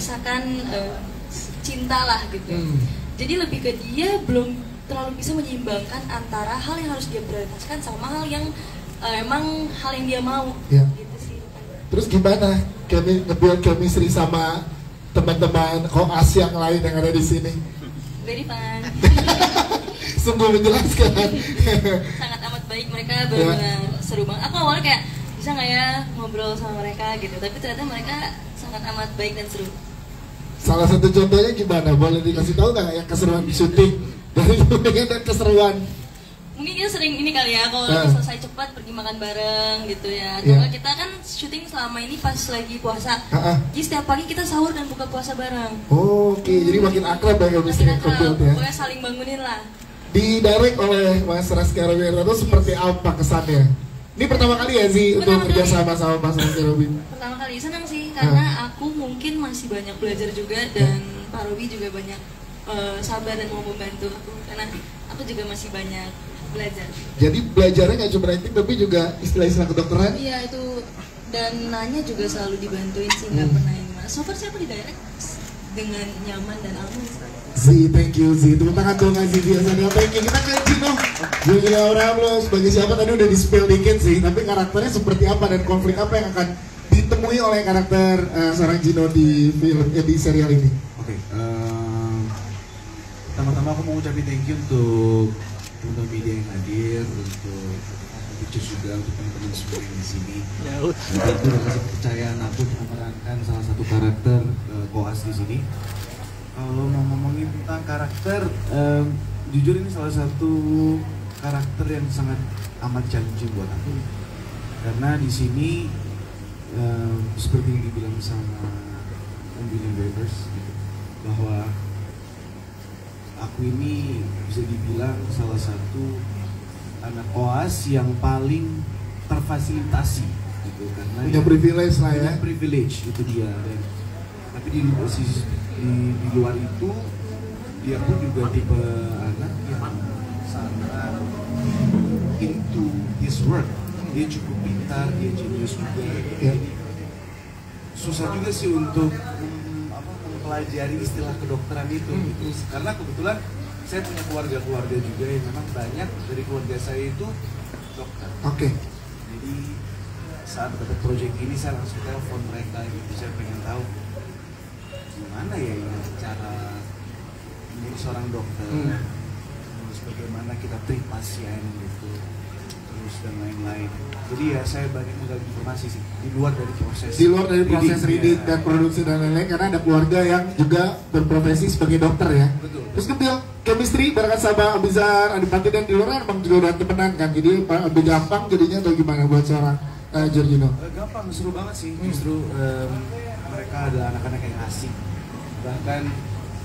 merasakan cinta lah gitu. Jadi lebih ke dia belum terlalu bisa menyeimbangkan antara hal yang harus dia prioritaskan sama hal yang emang hal yang dia mau. Gitu sih. Terus gimana nge-build chemistry sama teman-teman koas yang lain yang ada di sini? Very fun. Sungguh menjelaskan. Sangat amat baik, mereka benar-benar seru banget. Aku awalnya kayak bisa nggak ya ngobrol sama mereka gitu, tapi ternyata mereka sangat amat baik dan seru. Salah satu contohnya gimana? Boleh dikasih tahu nggak yang keseruan syuting dari dan keseruan? Mungkin kita sering ini kali ya, kalau lagi selesai cepat pergi makan bareng gitu ya. Kalau kita kan syuting selama ini pas lagi puasa, jadi setiap pagi kita sahur dan buka puasa bareng. Oke, jadi makin akrab ya chemistry kebuild ya. Pokoknya saling bangunin lah. Didirect oleh Mas Raski Robin itu seperti apa kesannya? Ini pertama kali ya sih untuk kerjasama sama Mas Raski Robin? Pertama kali, senang sih karena aku mungkin masih banyak belajar juga dan Pak Robi juga banyak sabar dan mau membantu aku karena aku juga masih banyak belajar. Jadi belajarnya nggak cuma acting tapi juga istilah-istilah kedokteran? Iya itu, dan nanya juga selalu dibantuin sih, nggak pernah yang gimana. So far sih aku didirect dengan nyaman dan aman. Zi, thank you Zi. Tepuk tangan dong Zi biasanya. Thank you. Kita ke Gino. Gino Abraham lo sebagai siapa tadi udah di-spill dikit sih. Tapi karakternya seperti apa dan konflik apa yang akan ditemui oleh karakter seorang Gino di film di serial ini? Oke. Pertama-tama aku mau ucapin thank you untuk teman-teman media yang hadir, untuk Pictures juga, untuk teman-teman semua yang di sini. Dan itu udah kasih kepercayaan aku untuk memerankan salah satu karakter koas di sini. Kalau mau ngomongin tentang karakter, jujur ini salah satu karakter yang sangat amat challenging buat aku. Karena di sini seperti yang dibilang sama William Rivers, gitu, bahwa aku ini bisa dibilang salah satu anak koas yang paling terfasilitasi, gitu, karena punya privilege lah ya. Privilege itu dia. Dan tapi di luar itu dia pun juga tipe anak yang sangat into his work. Dia cukup pintar, dia jenius juga. Susah juga sih untuk mempelajari istilah kedokteran itu. Karena kebetulan saya punya keluarga juga yang memang banyak dari keluarga saya itu dokter. Jadi saat dapat proyek ini saya langsung telepon mereka gitu. Saya pengen tahu gimana ya ini cara menjadi seorang dokter, terus bagaimana kita treat pasien gitu, terus dan lain-lain. Jadi ya saya banyak menggali informasi sih di luar dari proses reading dan produksi dan lain-lain, karena ada keluarga yang juga berprofesi sebagai dokter ya. Betul. Terus kemudian chemistry barengan sama Abizar, Adipati dan di luar emang juga udah temenan kan, jadi lebih gampang jadinya atau gimana buat seorang Giorgino? Gampang, seru banget sih. Justru mereka adalah anak-anak yang asik. Bahkan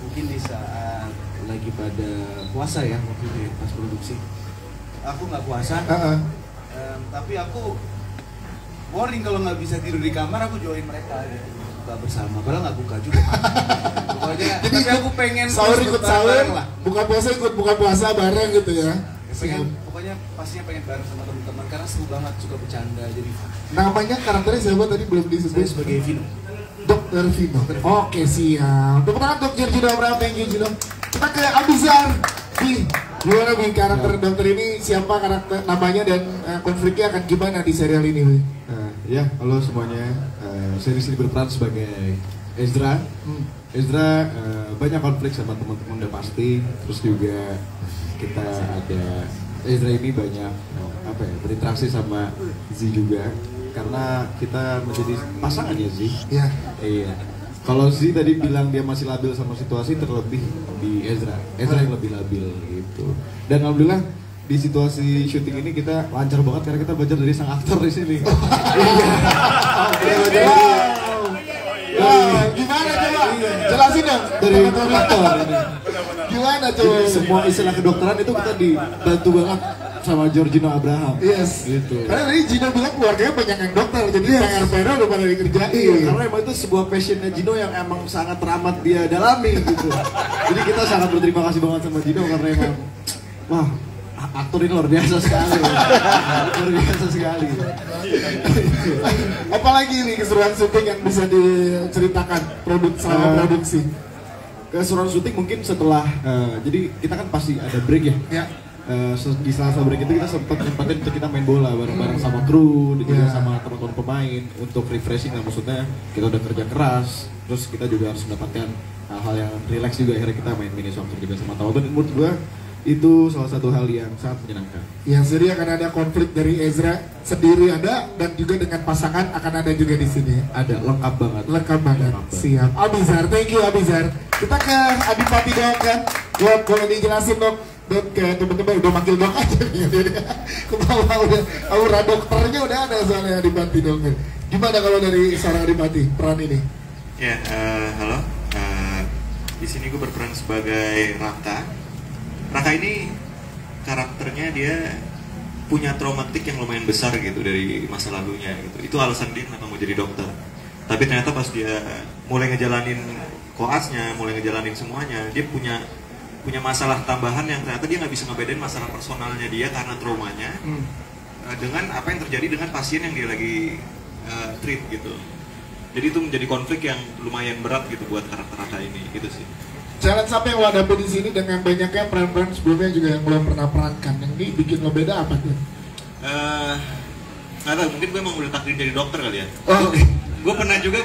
mungkin di saat lagi pada puasa ya waktu itu pas produksi, aku nggak puasa, tapi aku boring kalau nggak bisa tidur di kamar, aku join mereka gitu, buka bersama, padahal nggak buka juga. Pokoknya tapi aku pengen sahur ikut sahur, buka puasa ikut buka puasa bareng gitu ya. Pokoknya pastinya pengen bareng sama teman-teman karena seru banget, suka bercanda jadi. Namanya karakternya siapa tadi belum disebut? Saya sebagai Vino. Dr. Vino. Oke, siap. Tepuk tangan untuk Giorgino Abraham, thank you Gino. Kita ke Abizar. Gimana Bi karakter dokter ini, siapa karakter namanya dan konfliknya akan gimana di serial ini Bi? Ya, halo semuanya. Saya di sini berperan sebagai Ezra. Ezra banyak konflik sama teman-teman udah pasti. Terus juga kita ada Ezra ini banyak berinteraksi sama Z juga. Karena kita menjadi pasangan ya Z. Iya. Kalau Z tadi bilang dia masih labil sama situasi, terlebih di Ezra yang lebih labil gitu. Dan alhamdulillah di situasi syuting ini kita lancar banget karena kita belajar dari sang aktor di sini. Gimana coba? Jelasin dong dari aktor ini. Gimana coba? Semua istilah kedokteran itu kita dibantu banget sama Giorgino Abraham. Yes. Gitu. Karena tadi Gino bilang keluarganya banyak yang dokter, jadi PR udah pada dikerjain. Karena emang itu sebuah passionnya Gino yang emang sangat teramat dia dalami gitu. Jadi kita sangat berterima kasih banget sama Gino karena emang aktor ini luar biasa sekali. Luar biasa sekali. Apalagi nih keseruan syuting yang bisa diceritakan selama produksi? Keseruan syuting mungkin setelah, jadi kita kan pasti ada break ya. Ya. Di sela-sela break itu kita sempetin untuk kita main bola bareng-bareng sama kru dan juga sama teman-teman pemain untuk refreshing lah, maksudnya kita udah kerja keras, terus kita juga harus mendapatkan hal-hal yang relax juga, akhirnya kita main mini soccer juga sama tahu. Dan menurut gua itu salah satu hal yang sangat menyenangkan. Yang sendiri akan ada konflik dari Ezra sendiri ada, dan juga dengan pasangan akan ada juga di sini. Ada, lengkap banget. Lengkap banget. Siap. Abizar, thank you Abizar. Kita ke Adipati dong kan. Dok, boleh dijelasin dok. Dok, ke teman-teman udah manggil dok aja nih. Kepala udah, aura dokternya udah ada soalnya Adipati dong. Gimana kalau dari seorang Adipati peran ini? Ya, halo. Di sini gue berperan sebagai Raka. Raka ini karakternya dia punya traumatik yang lumayan besar gitu dari masa lalunya gitu. Itu alasan dia kenapa mau jadi dokter. Tapi ternyata pas dia mulai ngejalanin koasnya, mulai ngejalanin semuanya, dia punya masalah tambahan yang ternyata dia nggak bisa ngebedain masalah personalnya dia karena traumanya dengan apa yang terjadi dengan pasien yang dia lagi treat gitu. Jadi itu menjadi konflik yang lumayan berat gitu buat karakter Raka ini gitu sih. Challenge apa yang lo hadapi di sini dengan banyaknya peran-peran sebelumnya juga yang belum pernah perankan? Yang ini bikin lo beda apa tuh? Nggak tahu, mungkin gue emang udah takdir jadi dokter kali ya. Oh, Gue pernah juga,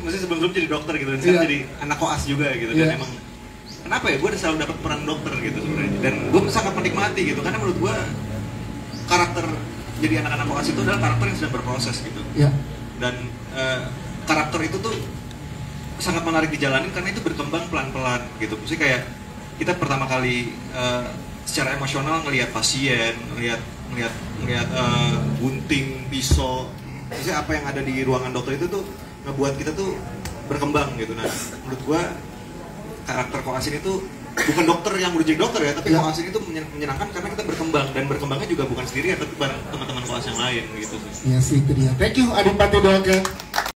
mesti sebelum jadi dokter gitu, dan sekarang jadi anak koas juga gitu. Dan emang kenapa ya, gue udah selalu dapat peran dokter gitu sebenarnya. Dan gue sangat menikmati gitu, karena menurut gue karakter jadi anak-anak koas itu adalah karakter yang sedang berproses gitu. Dan karakter itu tuh sangat menarik dijalanin karena itu berkembang pelan-pelan gitu. Maksudnya kayak kita pertama kali secara emosional ngelihat pasien, ngelihat gunting, pisau, maksudnya apa yang ada di ruangan dokter itu tuh ngebuat kita tuh berkembang gitu. Nah, menurut gua karakter koas ini tuh bukan dokter yang udah jadi dokter ya, tapi koas ini tuh menyenangkan karena kita berkembang, dan berkembangnya juga bukan sendirian tapi bareng teman-teman koas yang lain gitu. Iya sih, itu dia. Thank you Adipati Doakan.